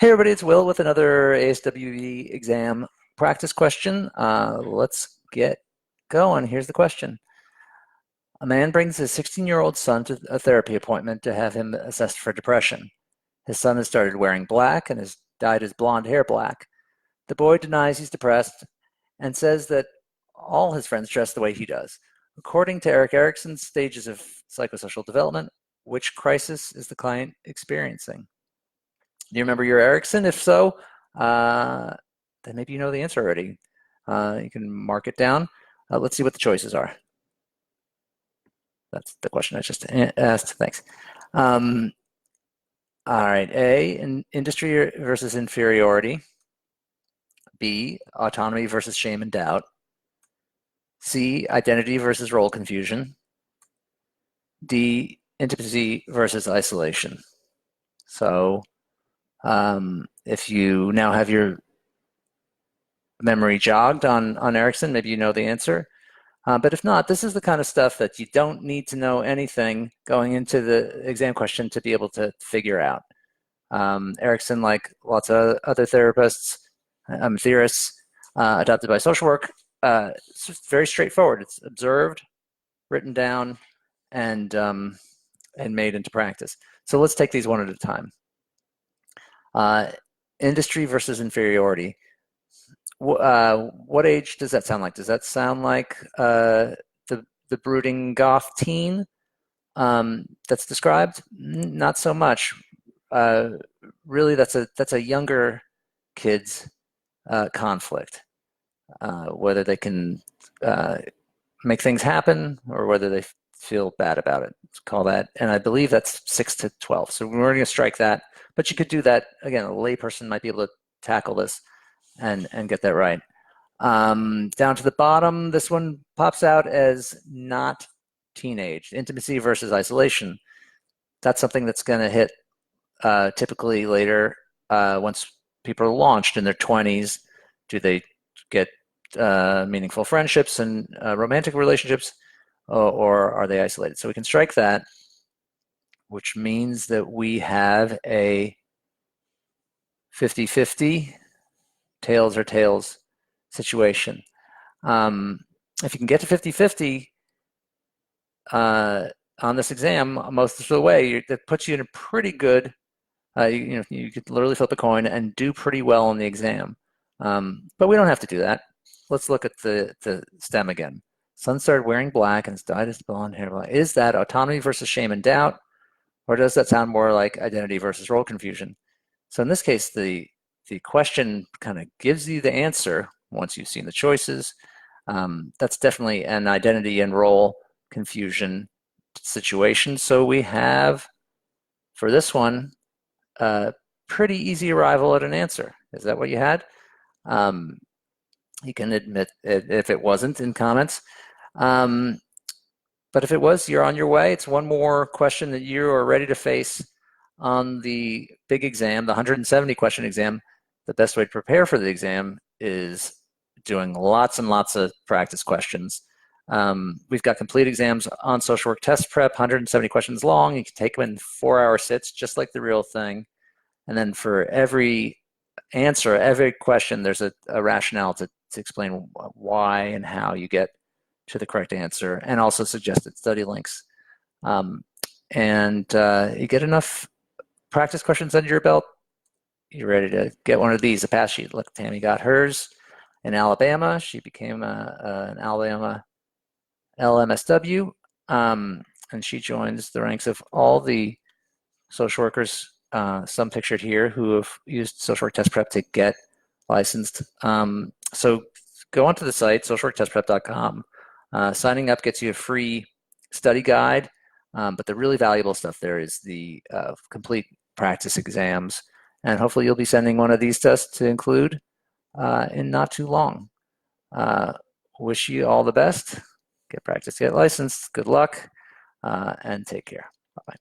Hey everybody, it's Will with another ASWB exam practice question. Let's get going. Here's the question. A man brings his 16-year-old son to a therapy appointment to have him assessed for depression. His son has started wearing black and has dyed his blonde hair black. The boy denies he's depressed and says that all his friends dress the way he does. According to Erikson's stages of psychosocial development, which crisis is the client experiencing? Do you remember your Erikson? If so, then maybe you know the answer already. You can mark it down. Let's see what the choices are. That's the question I just asked. Thanks. All right. A, industry versus inferiority. B, autonomy versus shame and doubt. C, identity versus role confusion. D, intimacy versus isolation. So if you now have your memory jogged on Erikson, maybe you know the answer. But if not, this is the kind of stuff that you don't need to know anything going into the exam question to be able to figure out. Erikson, like lots of other therapists, theorists, adopted by social work, it's just very straightforward. It's observed, written down, and made into practice. So let's take these one at a time. Industry versus inferiority. What age does that sound like? Does that sound like the brooding goth teen that's described? Not so much. Really, that's a younger kid's conflict. Whether they can make things happen or whether they feel bad about it. Let's call that, and I believe that's 6 to 12. So we're going to strike that. But you could do that, again, a layperson might be able to tackle this and get that right. Down to the bottom, this one pops out as not teenage. Intimacy versus isolation. That's something that's going to hit typically later once people are launched in their 20s. Do they get meaningful friendships and romantic relationships, or are they isolated? So we can strike that, which means that we have a 50-50 tails or tails situation. If you can get to 50-50 on this exam most of the way, that puts you in a pretty good, you could literally flip a coin and do pretty well on the exam. But we don't have to do that. Let's look at the STEM again. Son started wearing black and has dyed his blonde hair black. Is that autonomy versus shame and doubt? Or does that sound more like identity versus role confusion? So in this case, the question kind of gives you the answer once you've seen the choices. That's definitely an identity and role confusion situation. So we have, for this one, a pretty easy arrival at an answer. Is that what you had? You can admit it if it wasn't in comments. But if it was, you're on your way. It's one more question that you are ready to face on the big exam, the 170 question exam. The best way to prepare for the exam is doing lots and lots of practice questions. We've got complete exams on social work test prep, 170 questions long. You can take them in 4-hour sits, just like the real thing. And then for every answer, every question, there's a rationale to explain why and how you get to the correct answer, and also suggested study links. You get enough practice questions under your belt, you're ready to get one of these, a pass sheet. Look, Tammy got hers in Alabama. She became an Alabama LMSW, and she joins the ranks of all the social workers, some pictured here, who have used social work test prep to get licensed. So go onto the site, socialworktestprep.com. Signing up gets you a free study guide, but the really valuable stuff there is the complete practice exams, and hopefully you'll be sending one of these tests to include in not too long. Wish you all the best. Get practice, get licensed. Good luck, and take care. Bye-bye.